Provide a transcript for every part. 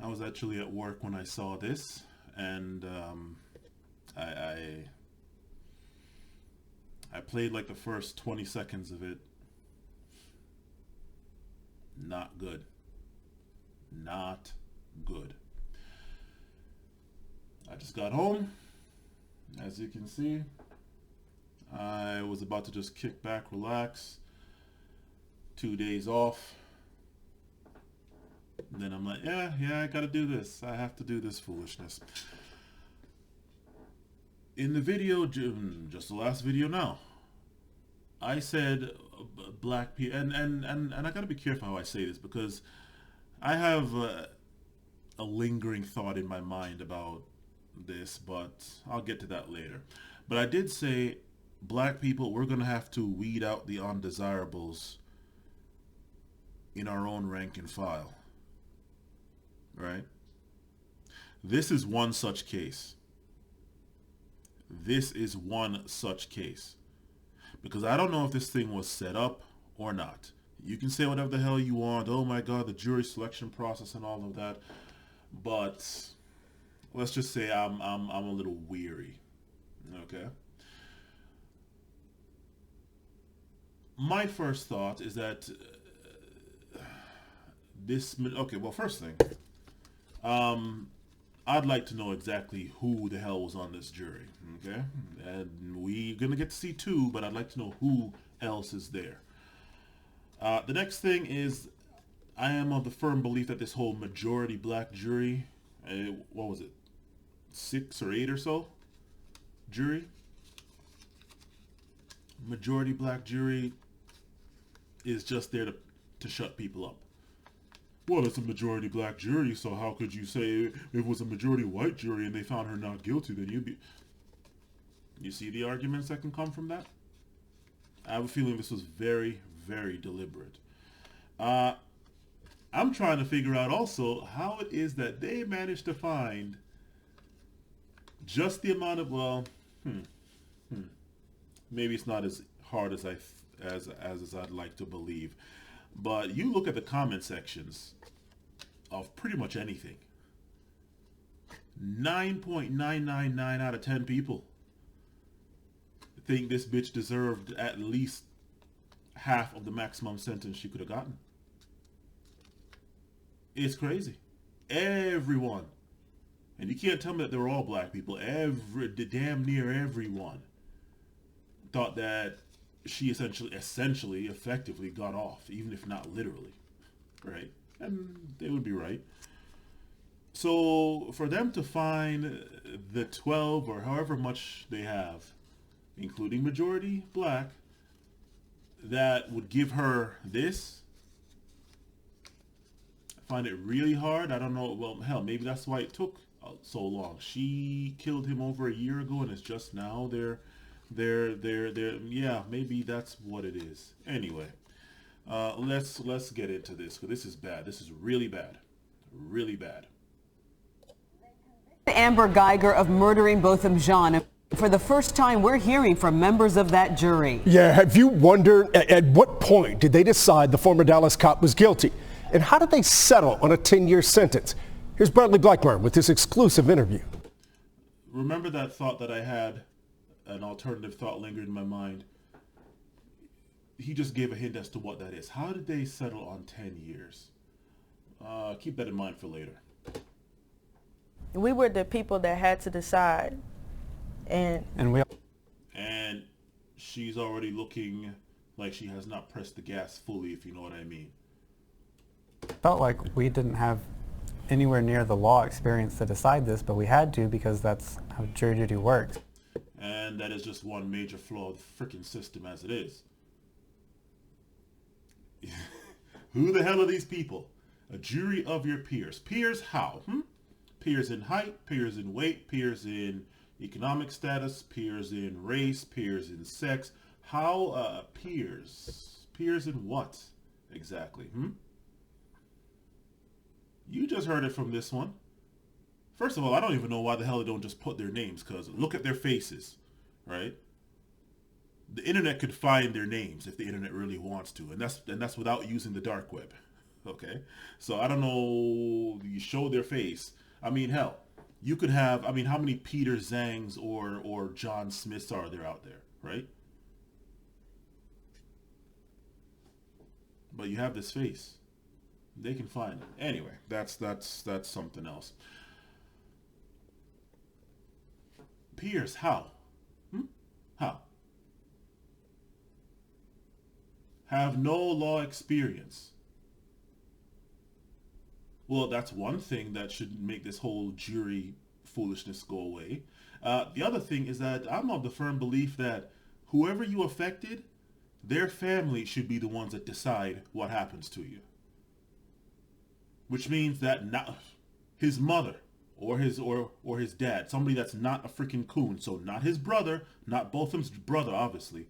was actually at work when I saw this, and I played like the first 20 seconds of it. Not good. Not good. I just got home. As you can see, I was about to just kick back, relax. 2 days off. And then I'm like, yeah, I gotta do this. I have to do this foolishness. In the video, just the last video now, I said black people, and I gotta be careful how I say this, because I have a lingering thought in my mind about this, but I'll get to that later. But I did say, black people, we're gonna have to weed out the undesirables in our own rank and file. Right? This is one such case. This is one such case. Because I don't know if this thing was set up or not. You can say whatever the hell you want. Oh my God, the jury selection process and all of that. But let's just say I'm a little weary. Okay? My first thought is that first thing, I'd like to know exactly who the hell was on this jury, okay? And we're going to get to see two, but I'd like to know who else is there. The next thing is, I am of the firm belief that this whole majority black jury, what was it, 6 or 8 or so jury? Majority black jury is just there to shut people up. Well, it's a majority black jury, so how could you say if it was a majority white jury and they found her not guilty, then you'd be... You see the arguments that can come from that? I have a feeling this was very, very deliberate. I'm trying to figure out also how it is that they managed to find just the amount of, maybe it's not as hard as I'd like to believe. But you look at the comment sections of pretty much anything. 9.999 out of 10 people think this bitch deserved at least half of the maximum sentence she could have gotten. It's crazy. Everyone. And you can't tell me that they were all black people. Damn near everyone thought that she essentially, effectively got off, even if not literally, right? And they would be right. So for them to find the 12 or however much they have, including majority black, that would give her this, I find it really hard. I don't know. Well, hell, maybe that's why it took so long. She killed him over a year ago, and it's just now they're yeah, maybe that's what it is. Anyway, let's get into this, because this is bad. This is really bad. Really bad. Amber Guyger of murdering Botham Jean. For the first time, we're hearing from members of that jury. Yeah, have you wondered at what point did they decide the former Dallas cop was guilty? And how did they settle on a 10-year sentence? Here's Bradley Blackburn with this exclusive interview. Remember that thought that I had? An alternative thought lingered in my mind. He just gave a hint as to what that is. How did they settle on 10 years? Keep that in mind for later. We were the people that had to decide. And she's already looking like she has not pressed the gas fully, if you know what I mean. Felt like we didn't have anywhere near the law experience to decide this, but we had to, because that's how jury duty works. And that is just one major flaw of the freaking system as it is. Who the hell are these people? A jury of your peers. Peers how? Peers in height, peers in weight, peers in economic status, peers in race, peers in sex. How peers? Peers in what exactly? You just heard it from this one. First of all, I don't even know why the hell they don't just put their names, because look at their faces, right? The internet could find their names if the internet really wants to, and that's without using the dark web. Okay? So I don't know, you show their face. I mean, hell, you could have, I mean, how many Peter Zangs or John Smiths are there out there, right? But you have this face. They can find it. Anyway, that's something else. Pierce, how? How? Have no law experience. Well, that's one thing that should make this whole jury foolishness go away. The other thing is that I'm of the firm belief that whoever you affected, their family should be the ones that decide what happens to you. Which means that not his mother or his dad, somebody that's not a freaking coon, so not his brother, not Botham's brother, obviously,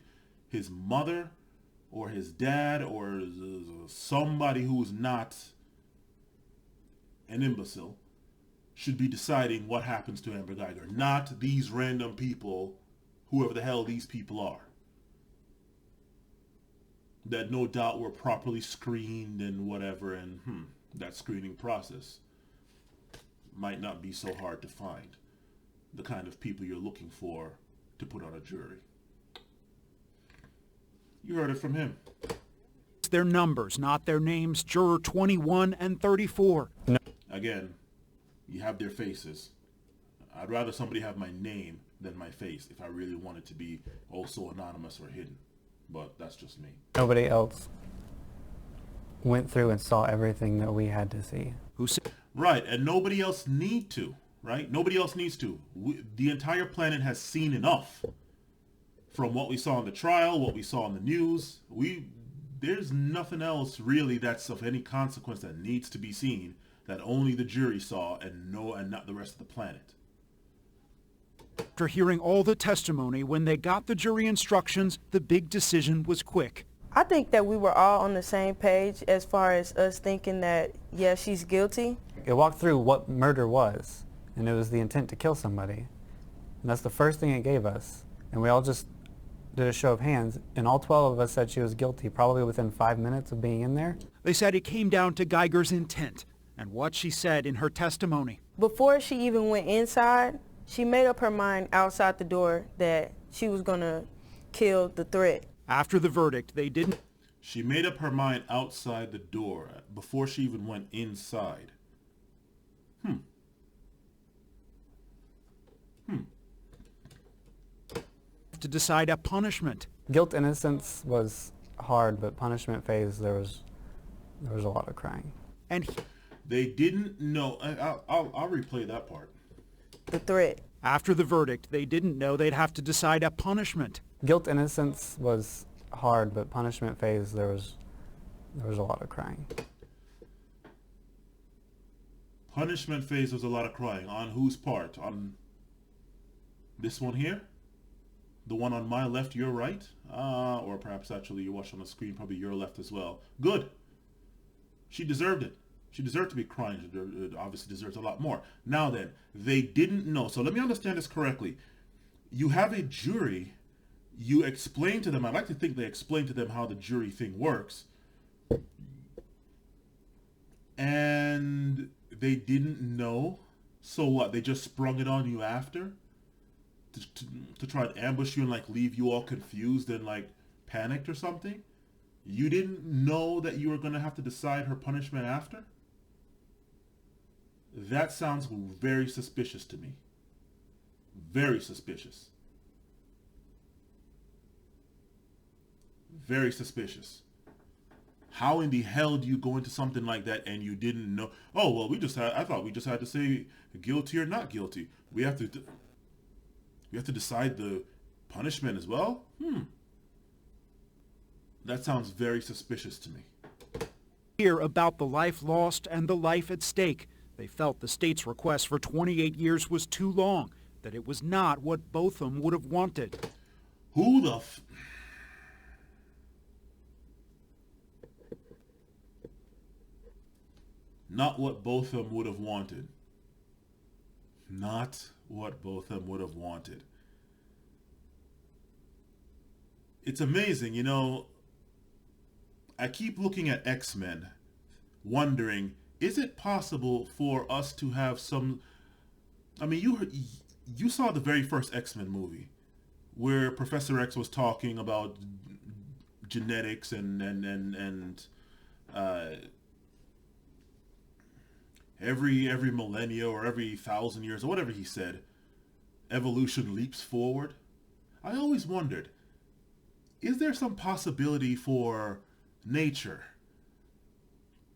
his mother or his dad or somebody who's not an imbecile should be deciding what happens to Amber Guyger, not these random people, whoever the hell these people are, that no doubt were properly screened and whatever, and that screening process might not be so hard to find the kind of people you're looking for to put on a jury. You heard it from him. It's their numbers, not their names. Juror 21 and 34. Again, you have their faces. I'd rather somebody have my name than my face if I really want it to be also anonymous or hidden. But that's just me. Nobody else went through and saw everything that we had to see. Right, and nobody else need to, right? Nobody else needs to. The entire planet has seen enough from what we saw in the trial, what we saw in the news. There's nothing else really that's of any consequence that needs to be seen that only the jury saw and not the rest of the planet. After hearing all the testimony, when they got the jury instructions, the big decision was quick. I think that we were all on the same page as far as us thinking that, yeah, she's guilty. It walked through what murder was, and it was the intent to kill somebody. And that's the first thing it gave us. And we all just did a show of hands, and all 12 of us said she was guilty probably within 5 minutes of being in there. They said it came down to Guyger's intent and what she said in her testimony. Before she even went inside, she made up her mind outside the door that she was going to kill the threat. After the verdict, they didn't. She made up her mind outside the door before she even went inside. To decide a punishment. Guilt innocence was hard, but punishment phase, there was a lot of crying. And they didn't know. I'll replay that part. The threat. After the verdict, they didn't know they'd have to decide a punishment. Guilt innocence was hard, but punishment phase, there was a lot of crying. Punishment phase was a lot of crying. On whose part? On this one here? The one on my left, your right? Or perhaps actually you watch on the screen, probably your left as well. Good. She deserved it. She deserved to be crying. She obviously deserves a lot more. Now then, they didn't know. So let me understand this correctly. You have a jury. You explain to them. I'd like to think they explain to them how the jury thing works. And they didn't know. So what? They just sprung it on you after? To try and ambush you and like leave you all confused and like panicked or something? You didn't know that you were going to have to decide her punishment after? That sounds very suspicious to me. Very suspicious. Very suspicious. How in the hell do you go into something like that and you didn't know? Oh, well, I thought we just had to say guilty or not guilty. We have to decide the punishment as well? That sounds very suspicious to me. Hear about the life lost and the life at stake. They felt the state's request for 28 years was too long, that it was not what Botham would have wanted. Who the Not what Botham would have wanted. Not what Botham would have wanted. It's amazing, you know, I keep looking at X-Men wondering, is it possible for us to have some... I mean, you saw the very first X-Men movie where Professor X was talking about genetics and every millennia or every 1,000 years or whatever he said, evolution leaps forward. I always wondered, is there some possibility for nature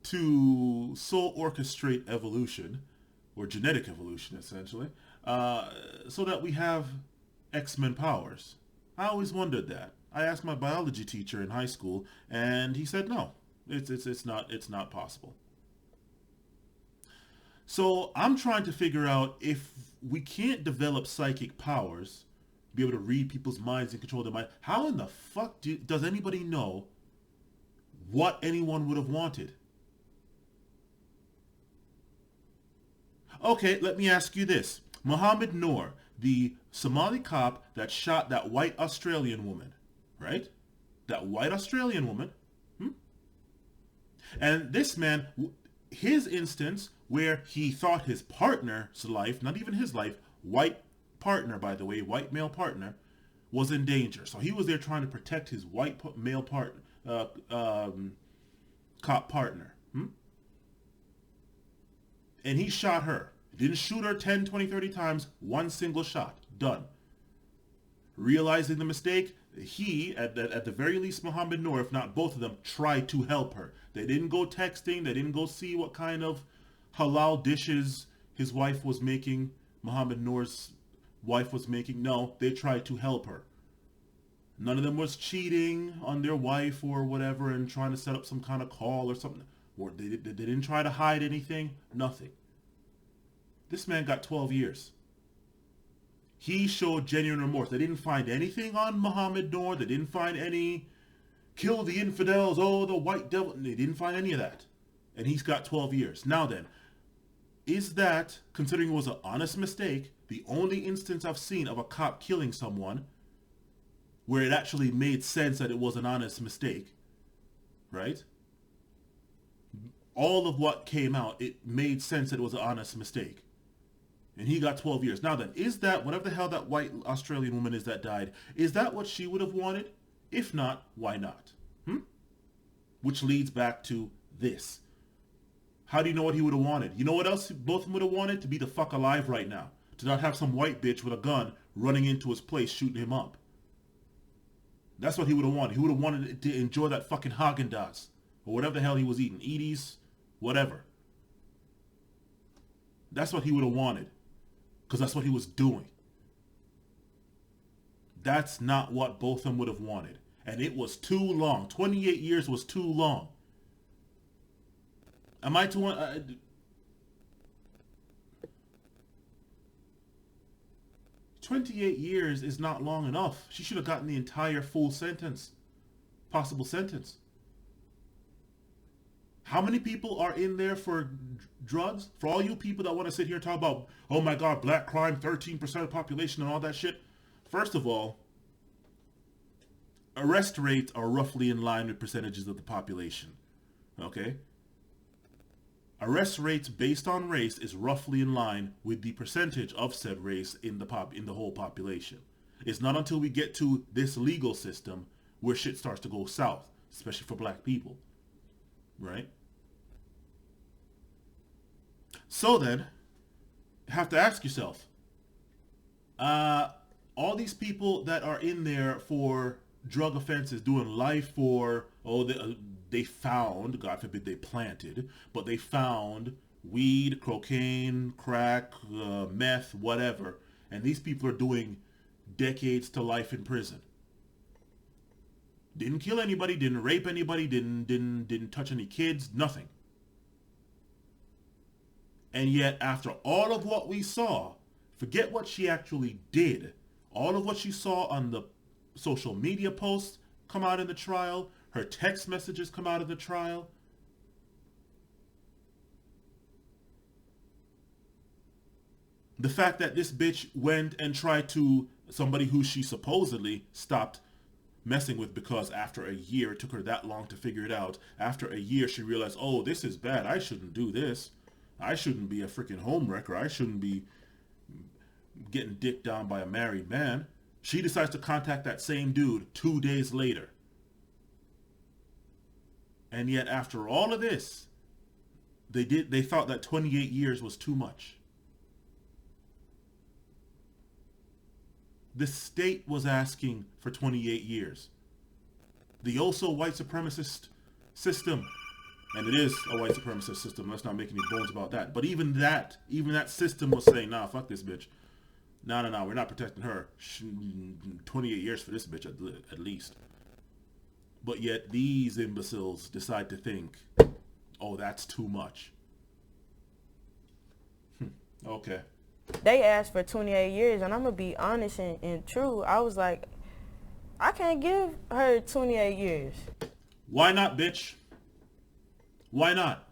to so orchestrate evolution, or genetic evolution essentially, so that we have X-Men powers? I always wondered that. I asked my biology teacher in high school, and he said no, it's not possible. So I'm trying to figure out, if we can't develop psychic powers, be able to read people's minds and control their mind, how in the fuck does anybody know what anyone would have wanted? Okay, let me ask you this. Mohammed Noor, the Somali cop that shot that white Australian woman, right? That white Australian woman. And this man, his instance where he thought his partner's life, not even his life, white partner, by the way, white male partner, was in danger. So he was there trying to protect his white male cop partner. And he shot her. Didn't shoot her 10, 20, 30 times. One single shot. Done. Realizing the mistake, he, at the very least, Mohammed Noor, if not both of them, tried to help her. They didn't go texting. They didn't go see what kind of halal dishes his wife was making, Mohammed Noor's wife was making. No, they tried to help her. None of them was cheating on their wife or whatever and trying to set up some kind of call or something. Or they didn't try to hide anything. Nothing. This man got 12 years. He showed genuine remorse. They didn't find anything on Mohammed Noor. They didn't find any kill the infidels, oh, the white devil. They didn't find any of that. And he's got 12 years. Now then, is that, considering it was an honest mistake, the only instance I've seen of a cop killing someone where it actually made sense that it was an honest mistake, right? All of what came out, it made sense that it was an honest mistake. And he got 12 years. Now then, is that, whatever the hell that white Australian woman is that died, is that what she would have wanted? If not, why not? Which leads back to this. How do you know what he would have wanted? You know what else both of them would have wanted? To be the fuck alive right now. To not have some white bitch with a gun running into his place shooting him up. That's what he would have wanted. He would have wanted to enjoy that fucking Haagen-Dazs. Or whatever the hell he was eating. Edie's, whatever. That's what he would have wanted. Because that's what he was doing. That's not what both of them would have wanted. And it was too long. 28 years was too long. Am I too... 28 years is not long enough. She should have gotten the entire full sentence. Possible sentence. How many people are in there for drugs? For all you people that want to sit here and talk about, oh my God, black crime, 13% of the population and all that shit. First of all, arrest rates are roughly in line with percentages of the population. Okay? Arrest rates based on race is roughly in line with the percentage of said race in the whole population. It's not until we get to this legal system where shit starts to go south, especially for black people. Right? So then, you have to ask yourself, all these people that are in there for drug offenses, doing life for, they found, God forbid they planted, but they found weed, cocaine, crack, meth, whatever, and these people are doing decades to life in prison. Didn't kill anybody, didn't rape anybody, didn't touch any kids, nothing. And yet, after all of what we saw, forget what she actually did. All of what she saw on the social media posts come out in the trial, her text messages come out of the trial. The fact that this bitch went and tried to, somebody who she supposedly stopped messing with, because after a year, it took her that long to figure it out. After a year, she realized, oh, this is bad. I shouldn't do this. I shouldn't be a freaking homewrecker. I shouldn't be getting dicked down by a married man. She decides to contact that same dude 2 days later. And yet, after all of this, they thought that 28 years was too much. The state was asking for 28 years. The also white supremacist system, and it is a white supremacist system, let's not make any bones about that, but even that system was saying, nah, fuck this bitch. No, we're not protecting her. 28 years for this bitch at least. But yet these imbeciles decide to think, oh, that's too much. Okay. They asked for 28 years, and I'm going to be honest and true. I was like, I can't give her 28 years. Why not, bitch? Why not?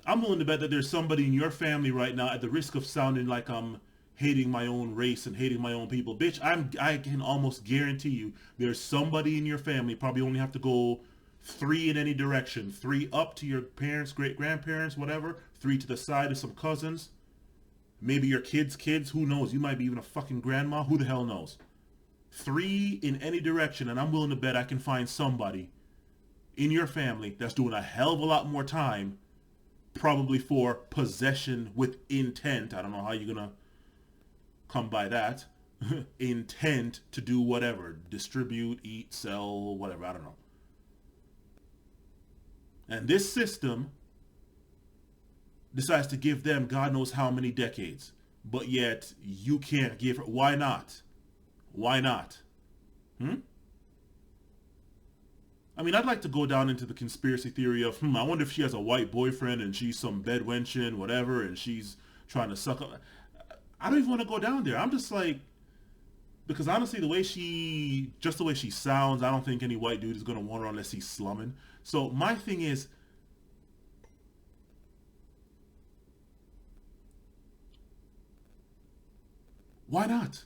I'm willing to bet that there's somebody in your family right now, at the risk of sounding like I'm hating my own race and hating my own people. Bitch, I can almost guarantee you there's somebody in your family, probably only have to go 3 in any direction. 3 up to your parents, great-grandparents, whatever. 3 to the side of some cousins. Maybe your kids' kids, who knows? You might be even a fucking grandma, who the hell knows? 3 in any direction, and I'm willing to bet I can find somebody in your family that's doing a hell of a lot more time, probably for possession with intent. I don't know how you're gonna come by that. Intent to do whatever. Distribute, eat, sell, whatever. I don't know. And this system decides to give them God knows how many decades. But yet, you can't give her. Why not? Why not? I mean, I'd like to go down into the conspiracy theory of, I wonder if she has a white boyfriend and she's some bedwenchin, whatever, and she's trying to suck up. I don't even want to go down there. I'm just like, because honestly, the way she sounds, I don't think any white dude is going to want her unless he's slumming. So my thing is, why not?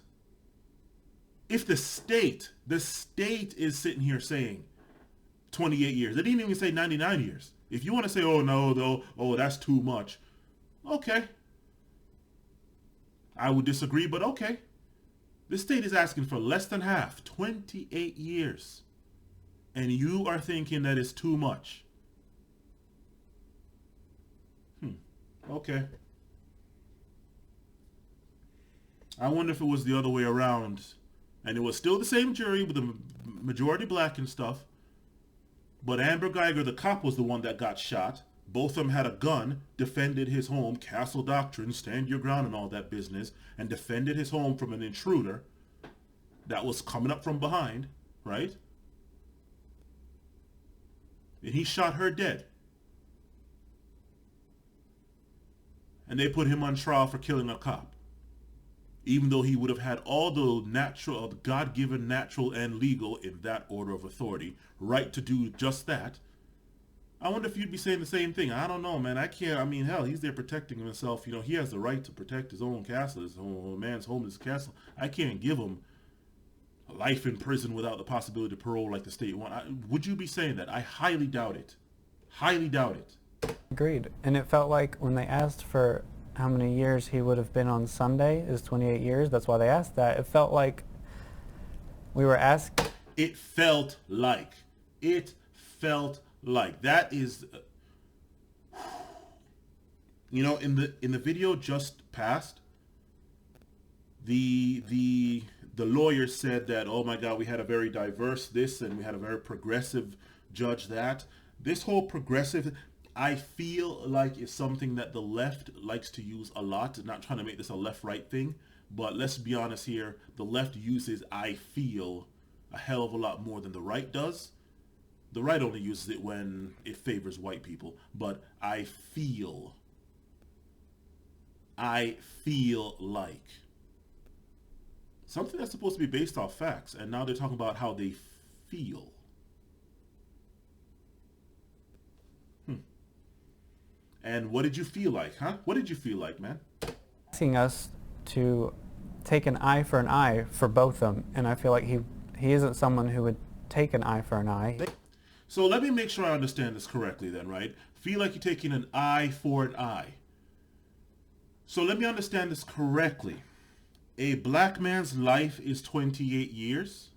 If the state is sitting here saying 28 years. They didn't even say 99 years. If you want to say, oh no, though, oh, that's too much. Okay. I would disagree, but okay. The state is asking for less than half, 28 years. And you are thinking that it's too much. Okay. I wonder if it was the other way around. And it was still the same jury with the majority black and stuff. But Amber Guyger, the cop, was the one that got shot. Both of them had a gun, defended his home, castle doctrine, stand your ground and all that business, and defended his home from an intruder that was coming up from behind, right? And he shot her dead. And they put him on trial for killing a cop. Even though he would have had all the natural, God-given, natural, and legal, in that order of authority, right to do just that. I wonder if you'd be saying the same thing. I don't know, man. I can't. I mean, hell, he's there protecting himself. You know, he has the right to protect his own castle. His own man's home is his castle. I can't give him life in prison without the possibility of parole like the state want. Would you be saying that? I highly doubt it. Highly doubt it. Agreed. And it felt like when they asked for how many years he would have been on Sunday is 28 years. That's why they asked that. It felt like we were asked. It felt like. That is, you know, in the video just passed, the lawyer said that, oh my God, we had a very diverse this and we had a very progressive judge that. This whole progressive, I feel like, is something that the left likes to use a lot. Not trying to make this a left-right thing, but let's be honest here. The left uses I feel a hell of a lot more than the right does. The right only uses it when it favors white people. But I feel like something that's supposed to be based off facts. And now they're talking about how they feel. And what did you feel like, huh? What did you feel like, man? Asking us to take an eye for an eye for both of them, and I feel like he isn't someone who would take an eye for an eye. So let me make sure I understand this correctly then, right? Feel like you're taking an eye for an eye. So let me understand this correctly. A black man's life is 28 years.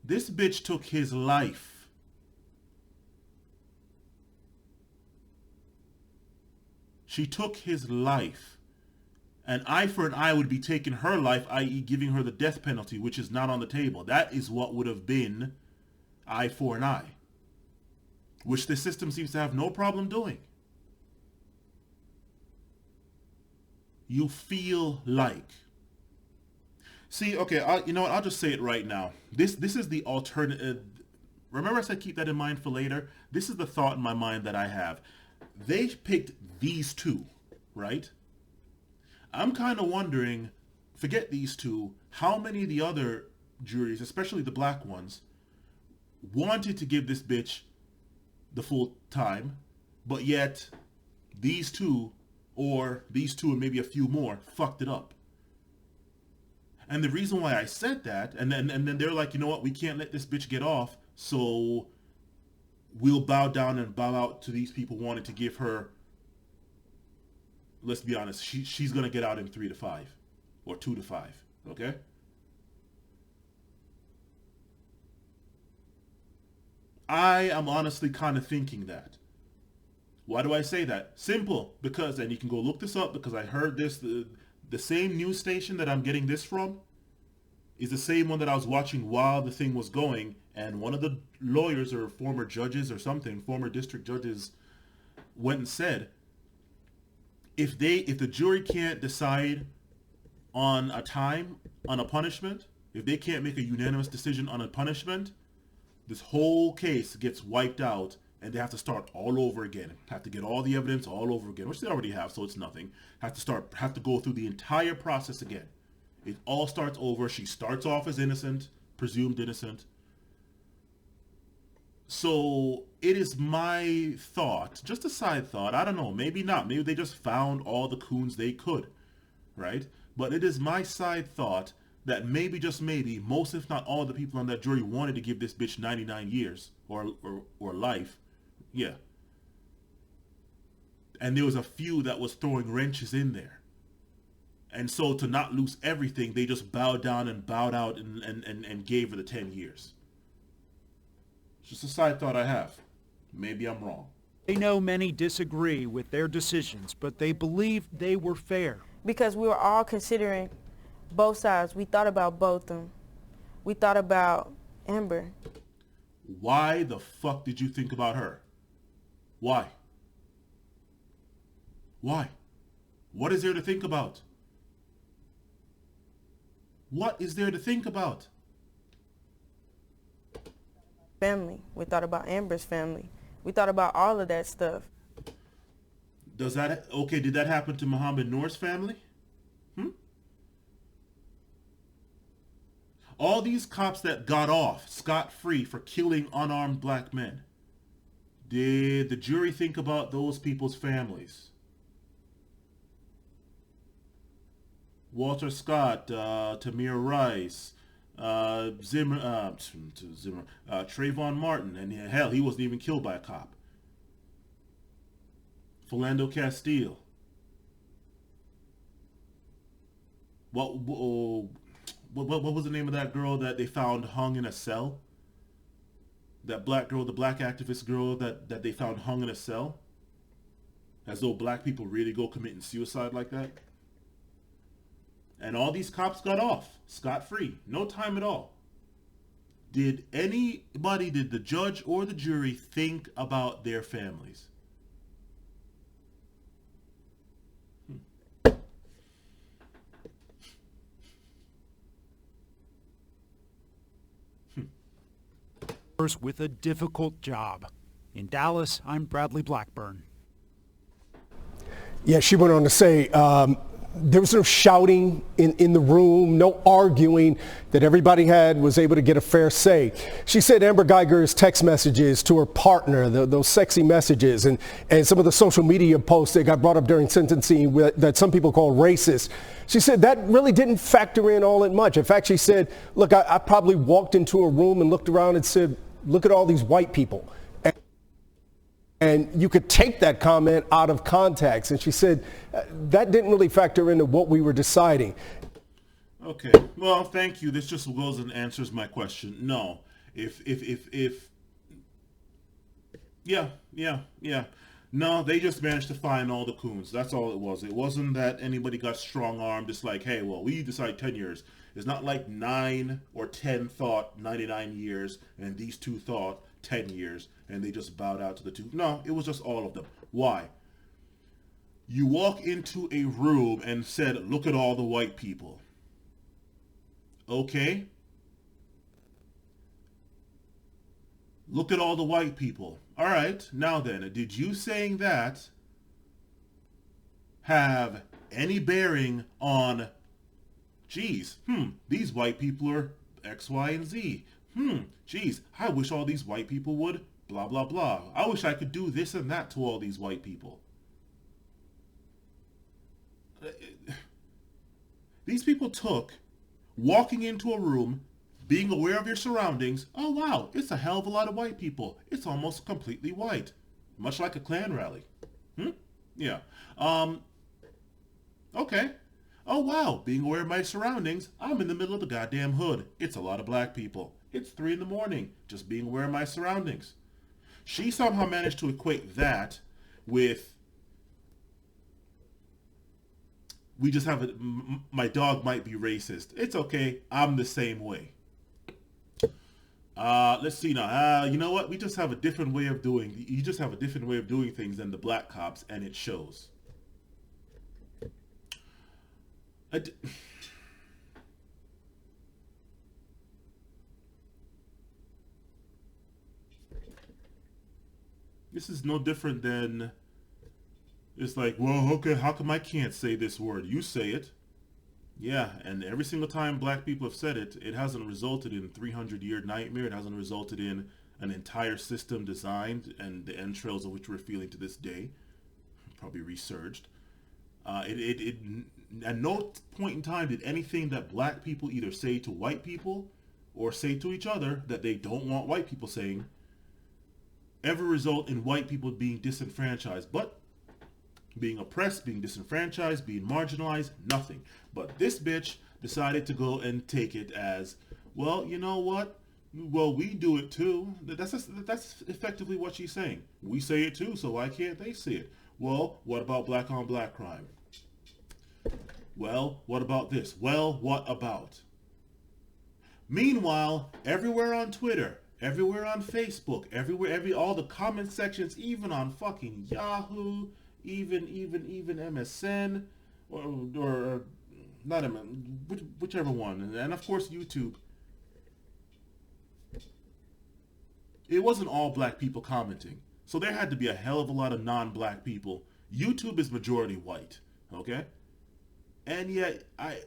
This bitch took his life. She took his life. An eye for an eye would be taking her life, i.e. giving her the death penalty, which is not on the table. That is what would have been eye for an eye, which the system seems to have no problem doing. You feel like. See, okay, you know what? I'll just say it right now. This is the alternative. Remember I said keep that in mind for later? This is the thought in my mind that I have. They picked these two, right? I'm kind of wondering, forget these two, how many of the other juries, especially the black ones, wanted to give this bitch the full time, but yet these two, or these two and maybe a few more, fucked it up. And the reason why I said that, and then they're like, you know what, we can't let this bitch get off, so we'll bow down and bow out to these people wanting to give her, let's be honest, she's going to get out in 3 to 5 or 2 to 5, okay? I am honestly kind of thinking that. Why do I say that? Simple, because, and you can go look this up because I heard this, the same news station that I'm getting this from is the same one that I was watching while the thing was going, and one of the lawyers or former judges or something, former district judges, went and said, if the jury can't decide on a time, on a punishment, if they can't make a unanimous decision on a punishment, this whole case gets wiped out and they have to start all over again. Have to get all the evidence all over again, which they already have, so it's nothing. Have to go through the entire process again. It all starts over. She starts off as innocent, presumed innocent. So it is my thought, just a side thought, I don't know, maybe not. Maybe they just found all the coons they could, right? But it is my side thought that maybe, just maybe, most if not all the people on that jury wanted to give this bitch 99 years or life. Yeah. And there was a few that was throwing wrenches in there. And so to not lose everything, they just bowed down and bowed out and gave her the 10 years. Just a side thought I have. Maybe I'm wrong. They know many disagree with their decisions, but they believe they were fair. Because we were all considering both sides. We thought about both of them. We thought about Amber. Why the fuck did you think about her? Why? Why? What is there to think about? What is there to think about? Family. We thought about Amber's family. We thought about all of that stuff. Did that happen to Muhammad Noor's family? All these cops that got off scot-free for killing unarmed black men, did the jury think about those people's families? Walter Scott, Tamir Rice, Trayvon Martin, and hell, he wasn't even killed by a cop. Philando Castile. What was the name of that girl that they found hung in a cell? That black girl, the black activist girl that they found hung in a cell? As though black people really go committing suicide like that? And all these cops got off scot-free, no time at all. Did the judge or the jury think about their families? With a difficult job. In Dallas, I'm Bradley Blackburn. Yeah, she went on to say There was no shouting in the room, no arguing, that everybody was able to get a fair say. She said Amber Guyger's text messages to her partner, those sexy messages, and some of the social media posts that got brought up during sentencing that some people call racist. She said that really didn't factor in all that much. In fact, she said, look, I probably walked into a room and looked around and said, look at all these white people. And you could take that comment out of context. And she said that didn't really factor into what we were deciding. Okay. Well, thank you. This just goes and answers my question. No. Yeah. No, they just managed to find all the coons. That's all it was. It wasn't that anybody got strong-armed. It's like, hey, well, we decide 10 years. It's not like 9 or 10 thought 99 years and these two thought 10 years and they just bowed out to the two. No, it was just all of them. Why? You walk into a room and said, look at all the white people. Okay? Look at all the white people. All right, now then, did you saying that have any bearing on, geez, these white people are X, Y, and Z. Geez, I wish all these white people would blah, blah, blah. I wish I could do this and that to all these white people. These people took walking into a room, being aware of your surroundings. Oh, wow, it's a hell of a lot of white people. It's almost completely white. Much like a Klan rally. Yeah. Okay. Oh, wow, being aware of my surroundings. I'm in the middle of the goddamn hood. It's a lot of black people. It's 3 a.m, just being aware of my surroundings. She somehow managed to equate that with, we just have my dog might be racist. It's okay. I'm the same way. Let's see now. You know what? We just have a different way of doing. You just have a different way of doing things than the black cops, and it shows. This is no different than, it's like, well, okay, how come I can't say this word? You say it. Yeah, and every single time black people have said it, it hasn't resulted in a 300-year nightmare. It hasn't resulted in an entire system designed and the entrails of which we're feeling to this day, probably resurged. At no point in time did anything that black people either say to white people or say to each other that they don't want white people saying ever result in white people being disenfranchised. But being oppressed, being disenfranchised, being marginalized, nothing. But this bitch decided to go and take it as, well, you know what? Well, we do it too. That's effectively what she's saying. We say it too, so why can't they see it? Well, what about black on black crime? Well, what about this? Well, what about? Meanwhile, everywhere on Twitter, everywhere on Facebook, everywhere, all the comment sections, even on fucking Yahoo, even MSN, or not MSN, whichever one, and of course YouTube. It wasn't all black people commenting, so there had to be a hell of a lot of non-black people. YouTube is majority white, okay? And yet, I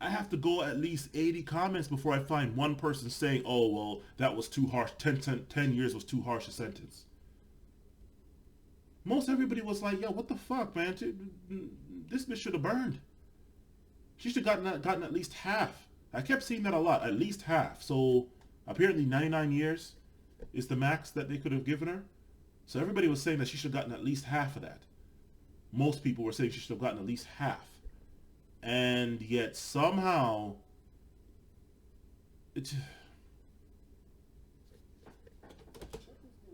have to go at least 80 comments before I find one person saying, oh, well, that was too harsh, 10 years was too harsh a sentence. Most everybody was like, yo, what the fuck, man? This bitch should have burned. She should have gotten at least half. I kept seeing that a lot, at least half. So apparently 99 years is the max that they could have given her. So everybody was saying that she should have gotten at least half of that. Most people were saying she should have gotten at least half. And yet somehow,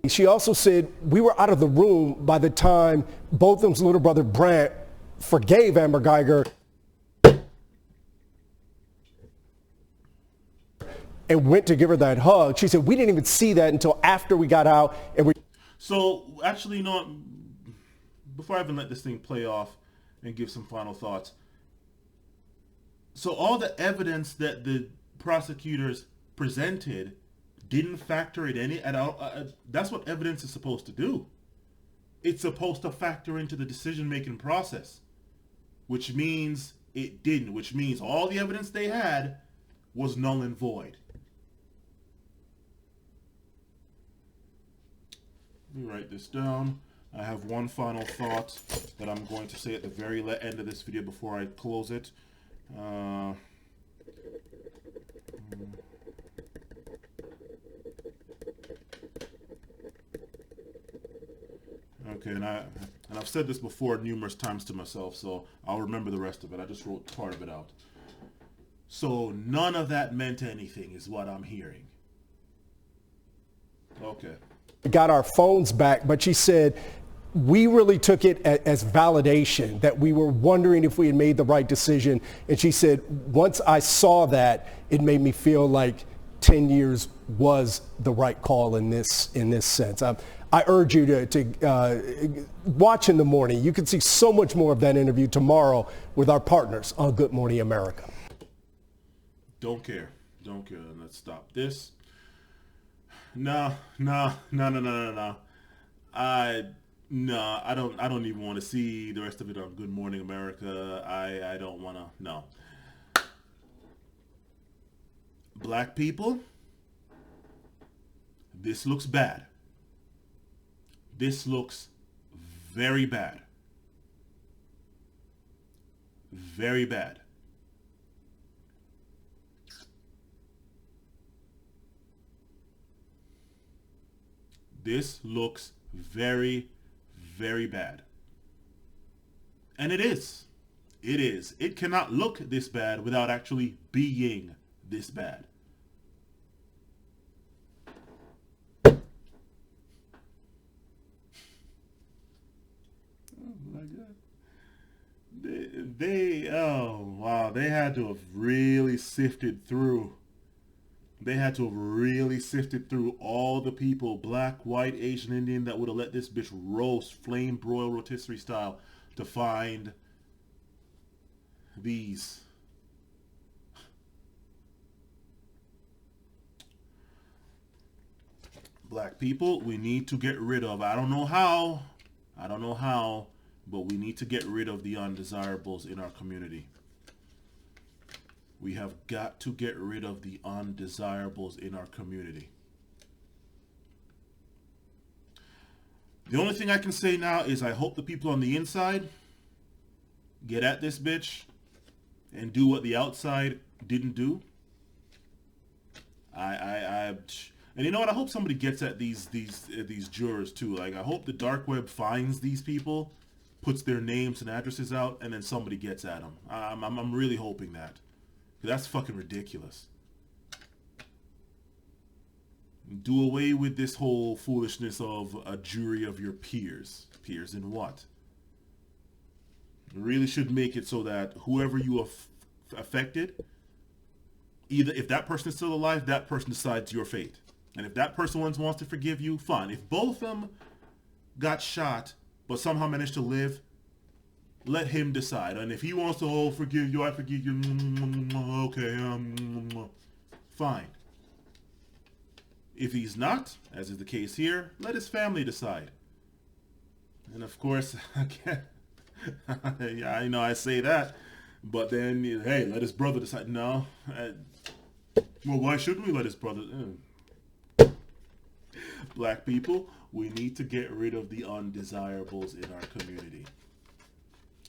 she also said we were out of the room by the time Botham's little brother Brant forgave Amber Guyger and went to give her that hug. She said we didn't even see that until after we got out. So actually, you know what? Before I even let this thing play off and give some final thoughts. So all the evidence that the prosecutors presented didn't factor it in at all. That's what evidence is supposed to do. It's supposed to factor into the decision-making process. which means it didn't, which means all the evidence they had was null and void. Let me write this down. I have one final thought that I'm going to say at the very end of this video before I close it. Okay, and I've said this before numerous times to myself, so I'll remember the rest of it. I just wrote part of it out. So none of that meant anything is what I'm hearing. Okay. Got our phones back, but she said we really took it as validation, that we were wondering if we had made the right decision. And she said, once I saw that, it made me feel like 10 years was the right call in this sense. I urge you to watch in the morning. You can see so much more of that interview tomorrow with our partners on Good Morning America. Don't care. Let's stop this. No. I don't even want to see the rest of it on Good Morning America. I don't want to. No. Black people, this looks bad. This looks very bad. Very bad. This looks very, very bad. And it is. It is. It cannot look this bad without actually being this bad. Oh wow, they had to have really sifted through. They had to have really sifted through all the people, black, white, Asian, Indian, that would have let this bitch roast, flame broil rotisserie style, to find these. Black people, we need to get rid of, I don't know how, but we need to get rid of the undesirables in our community. We have got to get rid of the undesirables in our community. The only thing I can say now is I hope the people on the inside get at this bitch and do what the outside didn't do. And you know what? I hope somebody gets at these jurors too. Like, I hope the dark web finds these people, puts their names and addresses out, and then somebody gets at them. I'm really hoping that. That's fucking ridiculous. Do away with this whole foolishness of a jury of your peers. Peers in what? You really should make it so that whoever you have affected, either if that person is still alive, that person decides your fate. And if that person wants to forgive you, fine. If both of them got shot but somehow managed to live, let him decide. And if he wants to, forgive you, I forgive you, okay, fine. If he's not, as is the case here, let his family decide. And of course, yeah, I know I say that, but then, hey, let his brother decide. No. Well, why shouldn't we let his brother? Black people, we need to get rid of the undesirables in our community.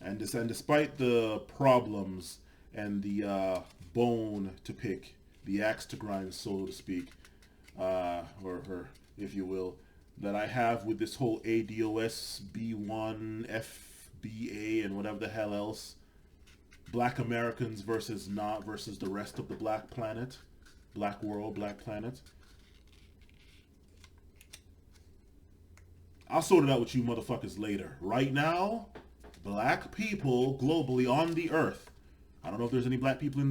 And despite the problems and the bone to pick, the axe to grind, so to speak, or if you will, that I have with this whole ADOS, B1, FBA, and whatever the hell else, Black Americans versus the rest of the black planet, black world, black planet. I'll sort it out with you motherfuckers later. Right now, black people globally on the earth, I don't know if there's any black people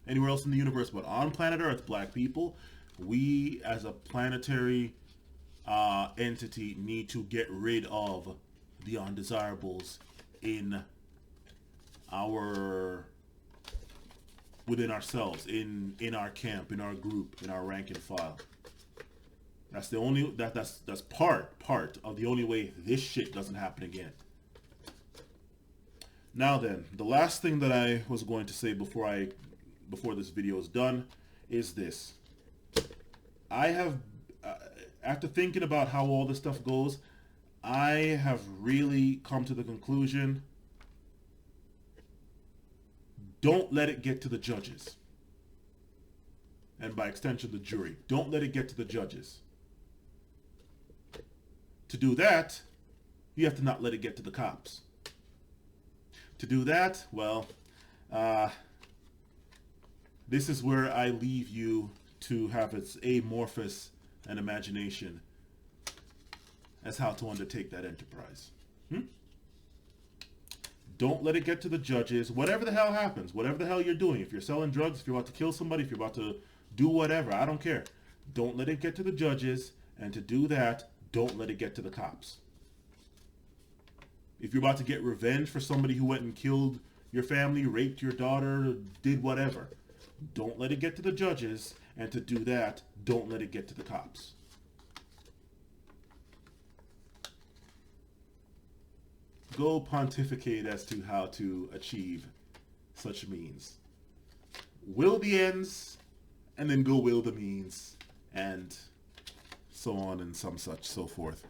anywhere else in the universe, but on planet Earth, black people, we as a planetary entity need to get rid of the undesirables within ourselves, in our camp, in our group, in our rank and file. That's the only that's part of the only way this shit doesn't happen again. Now then, the last thing that I was going to say before this video is done is this. I have, after thinking about how all this stuff goes, I have really come to the conclusion, don't let it get to the judges. And by extension, the jury. Don't let it get to the judges. To do that, you have to not let it get to the cops. To do that, well, this is where I leave you to have its amorphous and imagination as how to undertake that enterprise. Don't let it get to the judges. Whatever the hell happens, whatever the hell you're doing, if you're selling drugs, if you're about to kill somebody, if you're about to do whatever, I don't care. Don't let it get to the judges, and to do that, don't let it get to the cops. If you're about to get revenge for somebody who went and killed your family, raped your daughter, did whatever, don't let it get to the judges, and to do that, don't let it get to the cops. Go pontificate as to how to achieve such means. Will the ends, and then go will the means, and so on and some such, so forth.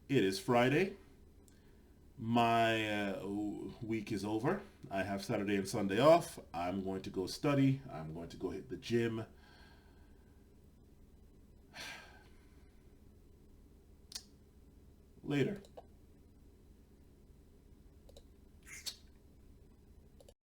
It is Friday. My week is over. I have Saturday and Sunday off. I'm going to go study. I'm going to go hit the gym. Later.